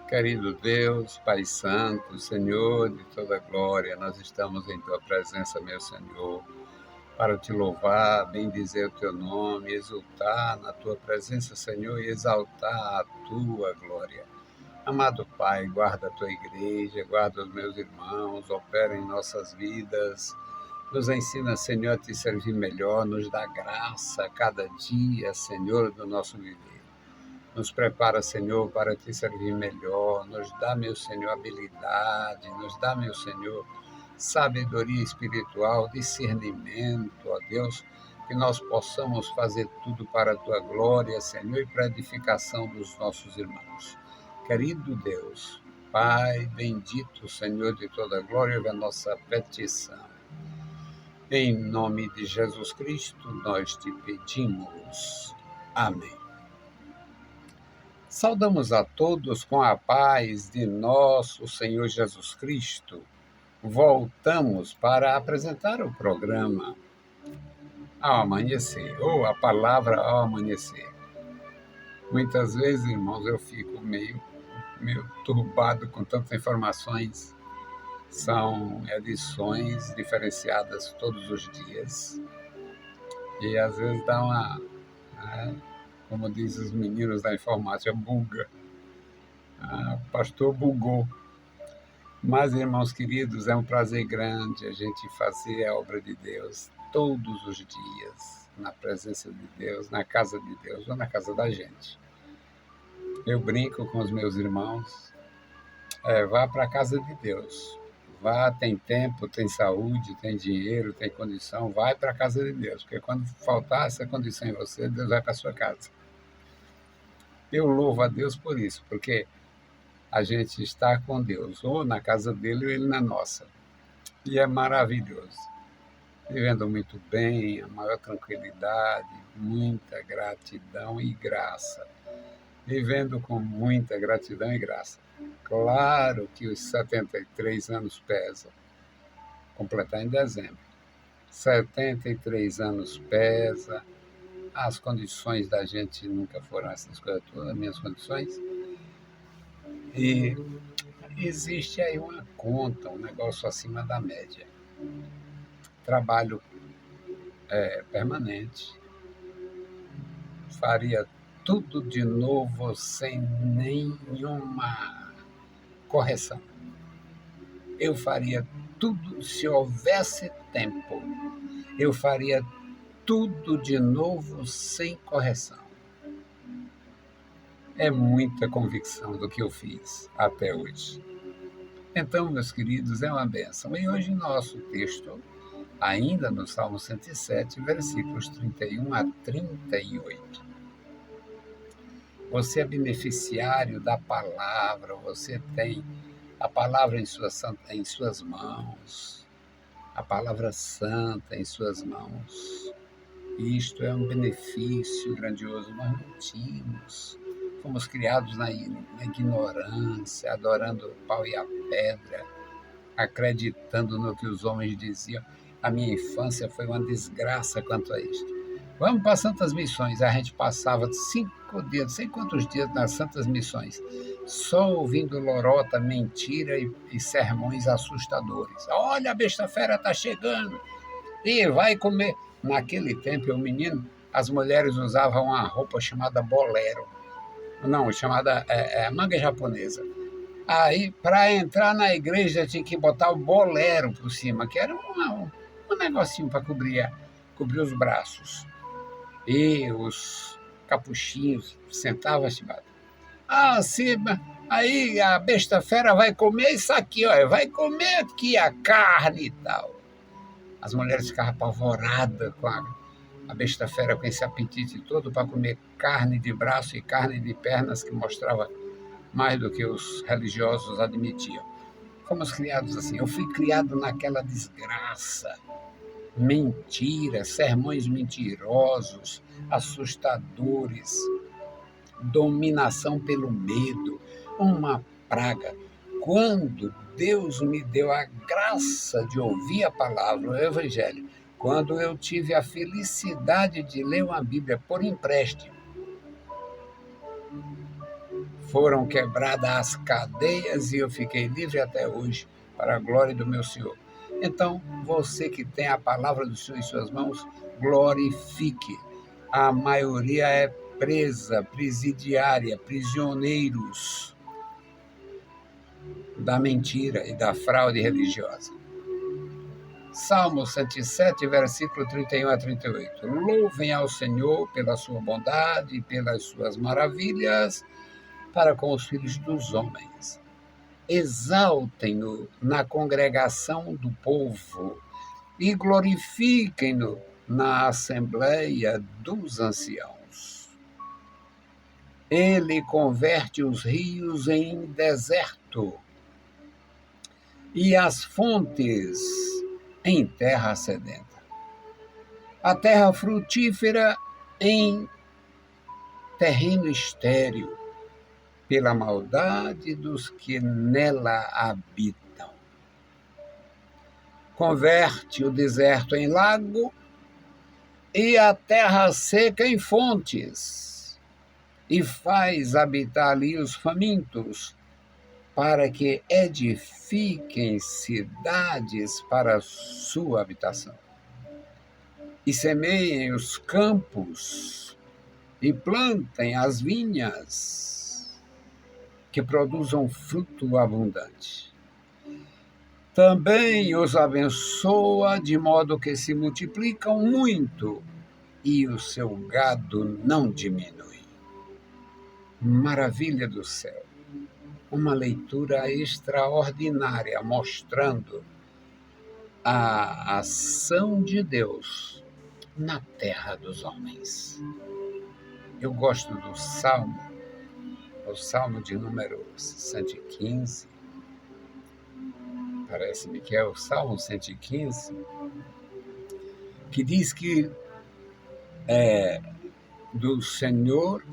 Querido Deus, Pai Santo, Senhor de toda glória, nós estamos em Tua presença, meu Senhor, para te louvar, bendizer o Teu nome, exultar na Tua presença, Senhor, e exaltar a Tua glória. Amado Pai, guarda a Tua igreja, guarda os meus irmãos, opera em nossas vidas, nos ensina, Senhor, a te servir melhor, nos dá graça a cada dia, Senhor, do nosso viver. Nos prepara, Senhor, para te servir melhor. Nos dá, meu Senhor, habilidade. Nos dá, meu Senhor, sabedoria espiritual, discernimento, ó Deus, que nós possamos fazer tudo para a tua glória, Senhor, e para a edificação dos nossos irmãos. Querido Deus, Pai bendito, Senhor de toda glória, ouve a nossa petição. Em nome de Jesus Cristo, nós te pedimos. Amém. Saudamos a todos com a paz de nosso Senhor Jesus Cristo. Voltamos para apresentar o programa Ao Amanhecer, ou a palavra ao amanhecer. Muitas vezes, irmãos, eu fico meio turbado com tantas informações. São edições diferenciadas todos os dias. E às vezes dá como dizem os meninos da informática, buga. O pastor bugou. Mas, irmãos queridos, é um prazer grande a gente fazer a obra de Deus todos os dias, na presença de Deus, na casa de Deus ou na casa da gente. Eu brinco com os meus irmãos, vá para a casa de Deus. Vá, tem tempo, tem saúde, tem dinheiro, tem condição, vai para a casa de Deus, porque quando faltar essa condição em você, Deus vai para a sua casa. Eu louvo a Deus por isso, porque a gente está com Deus, ou na casa dele ou ele na nossa. E é maravilhoso. Vivendo muito bem, a maior tranquilidade, muita gratidão e graça. Vivendo com muita gratidão e graça. Claro que os 73 anos pesam. Completar em dezembro. 73 anos pesa. As condições da gente nunca foram essas coisas todas, as minhas condições. E existe aí uma conta, um negócio acima da média. Trabalho permanente. Faria tudo de novo sem nenhuma correção. Eu faria tudo se houvesse tempo. Eu faria tudo de novo sem correção. É muita convicção do que eu fiz até hoje. Então, meus queridos, é uma bênção. E hoje nosso texto, ainda no Salmo 107, versículos 31 a 38. Você é beneficiário da palavra, você tem a palavra em suas mãos, a palavra santa em suas mãos. Isto é um benefício grandioso. Nós não tínhamos. Fomos criados na ignorância, adorando o pau e a pedra, acreditando no que os homens diziam. A minha infância foi uma desgraça quanto a isto. Vamos para as Santas Missões. A gente passava 5 dias, não sei quantos dias nas Santas Missões, só ouvindo lorota, mentira e sermões assustadores. Olha, a besta fera está chegando e vai comer. Naquele tempo, as mulheres usavam uma roupa chamada bolero. Não, chamada manga japonesa. Aí, para entrar na igreja, tinha que botar o bolero por cima, que era um negocinho para cobrir os braços. E os capuchinhos sentavam chibata. Aí a besta fera vai comer isso aqui, ó, vai comer aqui a carne e tal. As mulheres ficavam apavoradas com a besta fera, com esse apetite todo para comer carne de braço e carne de pernas, que mostrava mais do que os religiosos admitiam. Fomos criados assim. Eu fui criado naquela desgraça. Mentira, sermões mentirosos, assustadores, dominação pelo medo, uma praga. Quando Deus me deu a graça de ouvir a palavra, o Evangelho, quando eu tive a felicidade de ler uma Bíblia por empréstimo, foram quebradas as cadeias e eu fiquei livre até hoje, para a glória do meu Senhor. Então, você que tem a palavra do Senhor em suas mãos, glorifique. A maioria é presa, presidiária, prisioneiros da mentira e da fraude religiosa. Salmo 107, versículo 31 a 38. Louvem ao Senhor pela sua bondade e pelas suas maravilhas para com os filhos dos homens. Exaltem-no na congregação do povo e glorifiquem-no na assembleia dos anciãos. Ele converte os rios em deserto e as fontes em terra sedenta. A terra frutífera em terreno estéril, pela maldade dos que nela habitam. Converte o deserto em lago e a terra seca em fontes, e faz habitar ali os famintos, para que edifiquem cidades para sua habitação. E semeiem os campos e plantem as vinhas, que produzam fruto abundante. Também os abençoa de modo que se multiplicam muito e o seu gado não diminui. Maravilha do céu! Uma leitura extraordinária mostrando a ação de Deus na terra dos homens. Eu gosto do Salmo, o Salmo de número 115, parece-me que é o Salmo 115, que diz que do Senhor,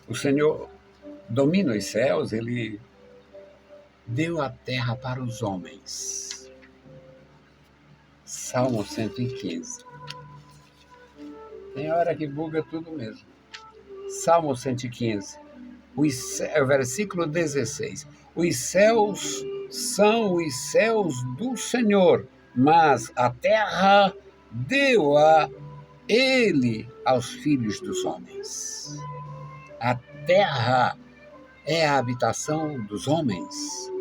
o Senhor domina os céus, ele deu a terra para os homens. Salmo 115. Tem hora que buga tudo mesmo. Salmo 115, versículo 16. Os céus são os céus do Senhor, mas a terra deu-a ele aos filhos dos homens. A terra é a habitação dos homens.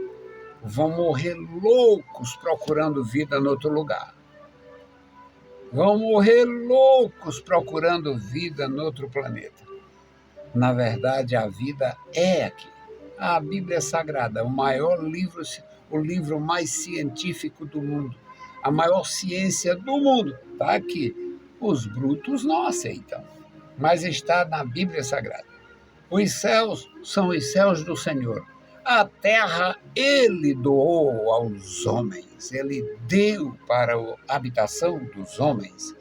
Vão morrer loucos procurando vida em outro lugar. Vão morrer loucos procurando vida em outro planeta. Na verdade, a vida é aqui. A Bíblia Sagrada, o maior livro, o livro mais científico do mundo, a maior ciência do mundo, está aqui. Os brutos não aceitam, mas está na Bíblia Sagrada. Os céus são os céus do Senhor. A terra ele doou aos homens, ele deu para a habitação dos homens.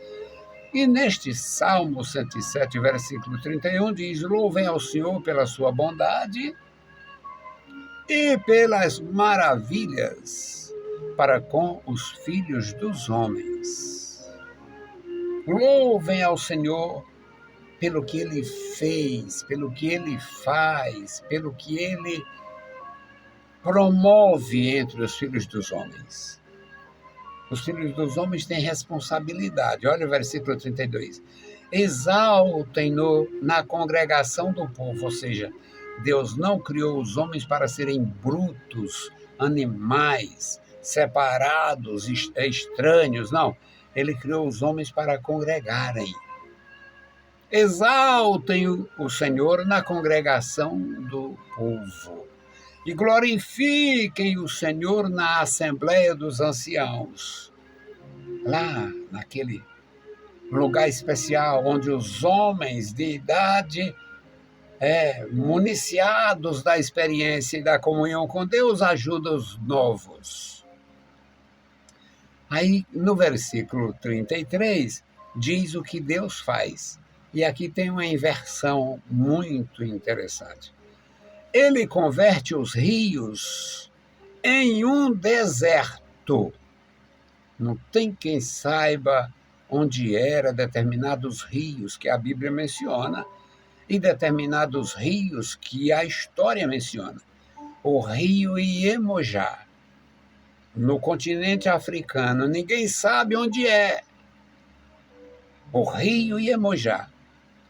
E neste Salmo 107, versículo 31, diz: louvem ao Senhor pela sua bondade e pelas maravilhas para com os filhos dos homens. Louvem ao Senhor pelo que ele fez, pelo que ele faz, pelo que ele promove entre os filhos dos homens. Os filhos dos homens têm responsabilidade. Olha o versículo 32. Exaltem-no na congregação do povo, ou seja, Deus não criou os homens para serem brutos, animais, separados, estranhos, não. Ele criou os homens para congregarem. Exaltem o Senhor na congregação do povo e glorifiquem o Senhor na assembleia dos anciãos. Lá, naquele lugar especial onde os homens de idade municiados da experiência e da comunhão com Deus ajudam os novos. Aí, no versículo 33, diz o que Deus faz. E aqui tem uma inversão muito interessante. Ele converte os rios em um deserto. Não tem quem saiba onde eram determinados rios que a Bíblia menciona. e determinados rios que a história menciona. O rio Iemonjá, no continente africano, ninguém sabe onde é. O rio Iemonjá.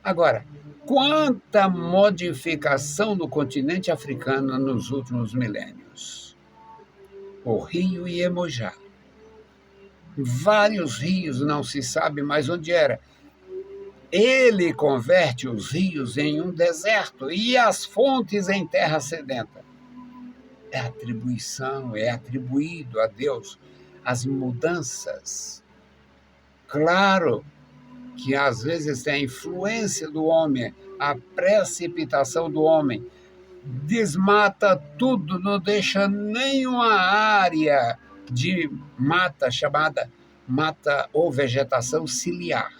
Agora, quanta modificação no continente africano nos últimos milênios. O rio Iemonjá. Vários rios não se sabe mais onde era. Ele converte os rios em um deserto e as fontes em terra sedenta. É atribuição, é atribuído a Deus as mudanças. Claro que às vezes tem a influência do homem, a precipitação do homem, desmata tudo, não deixa nenhuma área de mata chamada mata ou vegetação ciliar.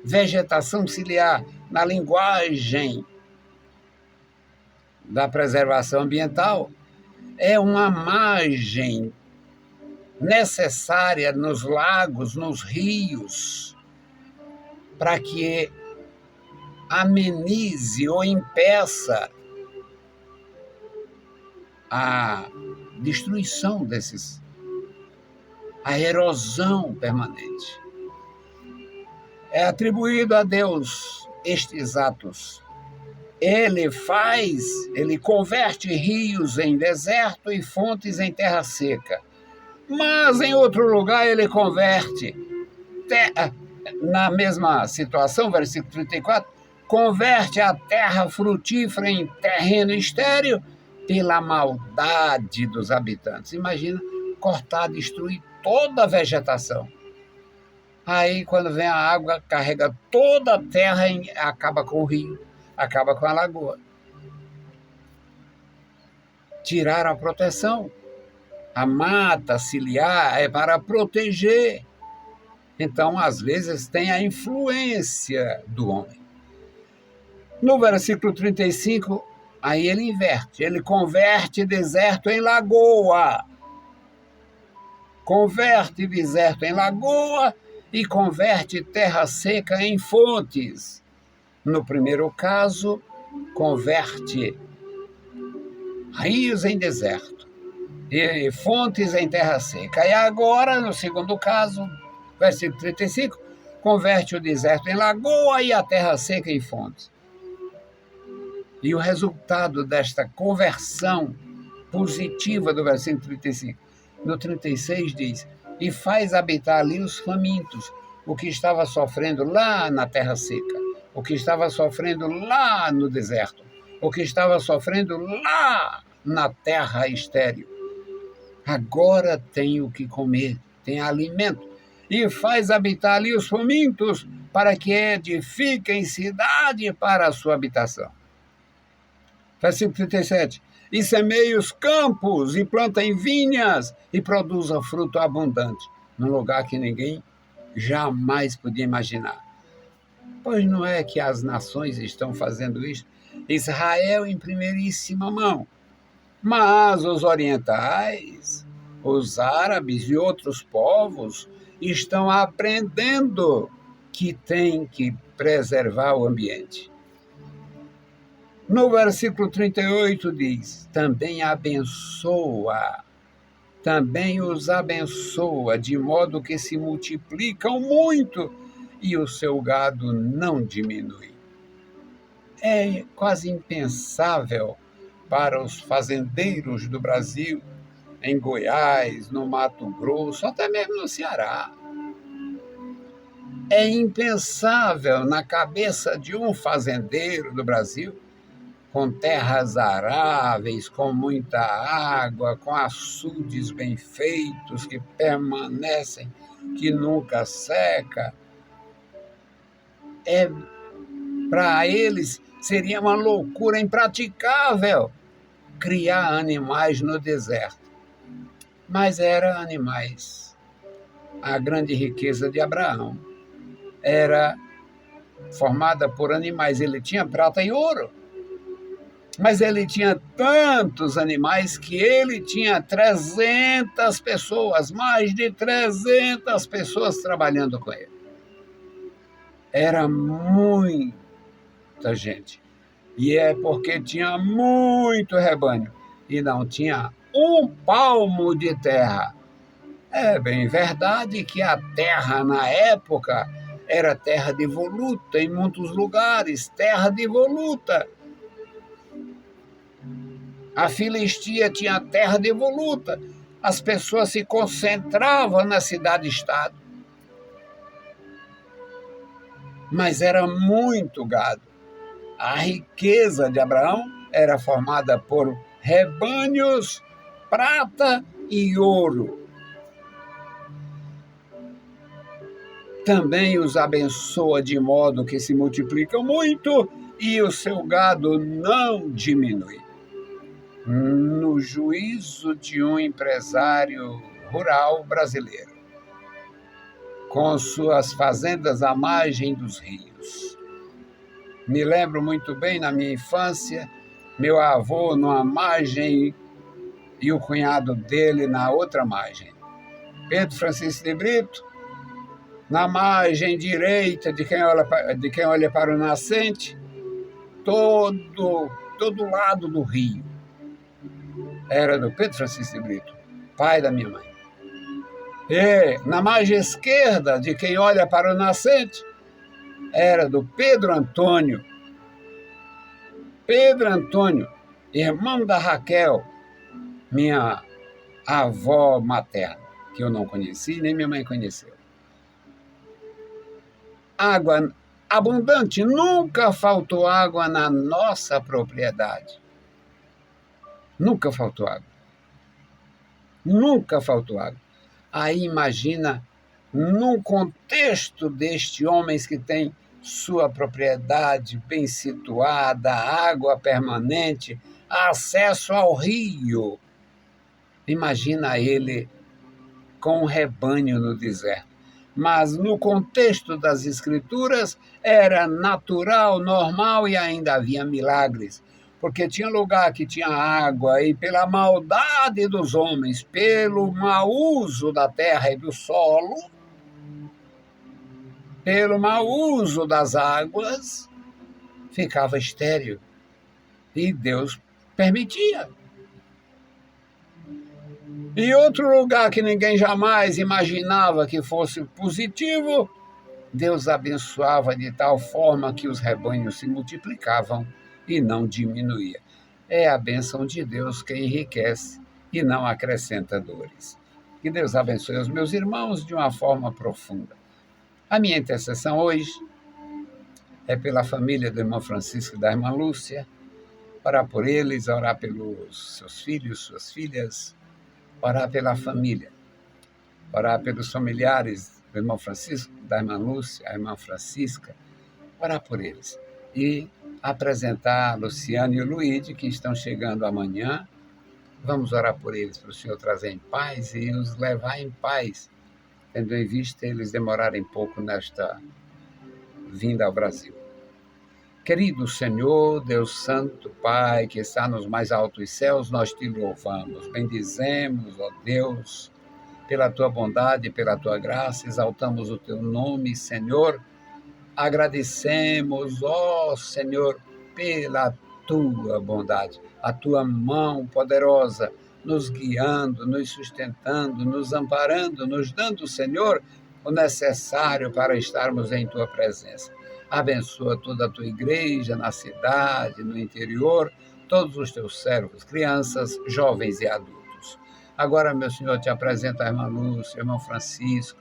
Vegetação ciliar, na linguagem da preservação ambiental, é uma margem necessária nos lagos, nos rios, para que amenize ou impeça a destruição a erosão permanente. É atribuído a Deus estes atos. Ele converte rios em deserto e fontes em terra seca. Mas em outro lugar ele converte, na mesma situação, versículo 34, converte a terra frutífera em terreno estéril pela maldade dos habitantes. Imagina cortar, destruir toda a vegetação. Aí, quando vem a água, carrega toda a terra e acaba com o rio, acaba com a lagoa. Tiraram a proteção. A mata ciliar é para proteger. Então, às vezes, tem a influência do homem. No versículo 35, aí ele inverte. Ele converte deserto em lagoa. Converte deserto em lagoa e converte terra seca em fontes. No primeiro caso, converte rios em deserto e fontes em terra seca. E agora, no segundo caso, versículo 35, converte o deserto em lagoa e a terra seca em fontes. E o resultado desta conversão positiva do versículo 35, no 36 diz, e faz habitar ali os famintos, o que estava sofrendo lá na terra seca, o que estava sofrendo lá no deserto, o que estava sofrendo lá na terra estéril. Agora tem o que comer, tem alimento, e faz habitar ali os famintos, para que edifiquem cidade para a sua habitação. Versículo 37. E semeie os campos, e plantem vinhas, e produza fruto abundante, num lugar que ninguém jamais podia imaginar. Pois não é que as nações estão fazendo isso? Israel em primeiríssima mão. Mas os orientais, os árabes e outros povos estão aprendendo que tem que preservar o ambiente. No versículo 38 diz, também os abençoa, de modo que se multiplicam muito e o seu gado não diminui. É quase impensável para os fazendeiros do Brasil, em Goiás, no Mato Grosso, até mesmo no Ceará. É impensável na cabeça de um fazendeiro do Brasil, com terras aráveis, com muita água, com açudes bem feitos, que permanecem, que nunca seca. Para eles seria uma loucura impraticável criar animais no deserto. Mas eram animais. A grande riqueza de Abraão era formada por animais. Ele tinha prata e ouro. Mas ele tinha tantos animais que ele tinha 300 pessoas, mais de 300 pessoas trabalhando com ele. Era muito muita gente. E é porque tinha muito rebanho e não tinha um palmo de terra. É bem verdade que a terra na época era terra devoluta em muitos lugares, terra devoluta. A Filistia tinha terra devoluta. As pessoas se concentravam na cidade-estado. Mas era muito gado. A riqueza de Abraão era formada por rebanhos, prata e ouro. Também os abençoa de modo que se multiplicam muito e o seu gado não diminui. No juízo de um empresário rural brasileiro, com suas fazendas à margem dos rios. Me lembro muito bem, na minha infância, meu avô numa margem e o cunhado dele na outra margem. Pedro Francisco de Brito, na margem direita de quem olha para o nascente, todo lado do rio. Era do Pedro Francisco de Brito, pai da minha mãe. E na margem esquerda de quem olha para o nascente, era do Pedro Antônio. Pedro Antônio, irmão da Raquel, minha avó materna, que eu não conheci, nem minha mãe conheceu. Água abundante, nunca faltou água na nossa propriedade. Nunca faltou água. Nunca faltou água. Aí imagina, num contexto deste homens que tem sua propriedade bem situada, água permanente, acesso ao rio. Imagina ele com um rebanho no deserto. Mas no contexto das Escrituras era natural, normal e ainda havia milagres. Porque tinha lugar que tinha água e pela maldade dos homens, pelo mau uso da terra e do solo, pelo mau uso das águas, ficava estéril. E Deus permitia. E outro lugar que ninguém jamais imaginava que fosse positivo, Deus abençoava de tal forma que os rebanhos se multiplicavam e não diminuía. É a bênção de Deus que enriquece e não acrescenta dores. Que Deus abençoe os meus irmãos de uma forma profunda. A minha intercessão hoje é pela família do irmão Francisco e da irmã Lúcia, orar por eles, orar pelos seus filhos, suas filhas, orar pela família, orar pelos familiares do irmão Francisco, da irmã Lúcia, a irmã Francisca, orar por eles. E apresentar a Luciana e o Luíde, que estão chegando amanhã. Vamos orar por eles, para o Senhor trazer em paz e os levar em paz, tendo em vista eles demorarem pouco nesta vinda ao Brasil. Querido Senhor, Deus Santo, Pai, que está nos mais altos céus, nós te louvamos, bendizemos, ó Deus, pela tua bondade e pela tua graça, exaltamos o teu nome, Senhor, agradecemos, ó Senhor, pela tua bondade, a tua mão poderosa, nos guiando, nos sustentando, nos amparando, nos dando, Senhor, o necessário para estarmos em tua presença. Abençoa toda a tua igreja, na cidade, no interior, todos os teus servos, crianças, jovens e adultos. Agora, meu Senhor, te apresento a irmã Lúcia, o irmão Francisco.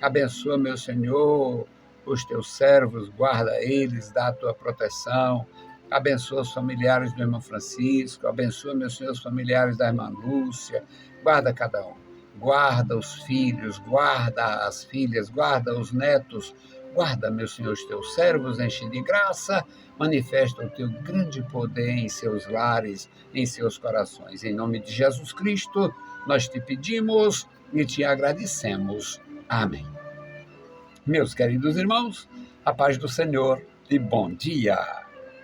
Abençoa, meu Senhor, os teus servos, guarda eles, dá a tua proteção. Abençoa os familiares do irmão Francisco, abençoa, meu Senhor, os familiares da irmã Lúcia, guarda cada um. Guarda os filhos, guarda as filhas, guarda os netos, guarda, meu Senhor, os teus servos, enche de graça, manifesta o teu grande poder em seus lares, em seus corações. Em nome de Jesus Cristo, nós te pedimos e te agradecemos. Amém. Meus queridos irmãos, a paz do Senhor e bom dia.